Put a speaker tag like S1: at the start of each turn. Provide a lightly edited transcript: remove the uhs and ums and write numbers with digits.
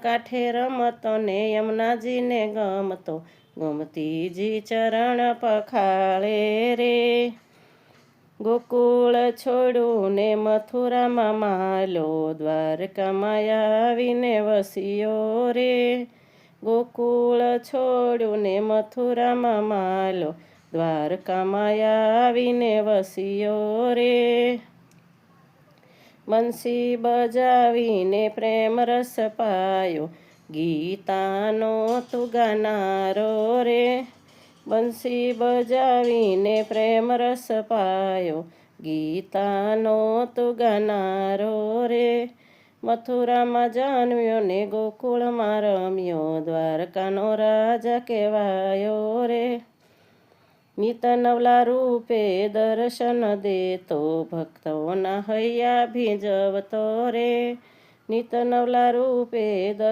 S1: કાંઠે રમતો ને યમુનાજીને ગમતો, ગોમતીજી ચરણ પખાળે રે. ગોકુળ છોડ્યું ને મથુરામાં માલો, દ્વારકામાં આવીને વસ્યો રે. ગોકુળ છોડ્યું ને મથુરામાં માલો, દ્વારકામાં આવીને વસ્યો રે. બંસી બજાવીને પ્રેમ રસ પાયો, ગીતાનો તું ગાનારો રે. બંસી બજાવીને પ્રેમ રસ પાયો, ગીતાનો તું ગાનારો રે. મથુરામાં જન્મ્યો ને ગોકુળમાં રમ્યો, દ્વારકાનો રાજા કહેવાયો રે. નિત નવલા રૂપે દર્શન દેતો, ભક્તોના હૈયા ભીંજવતો રે. નિત નવલા રૂપે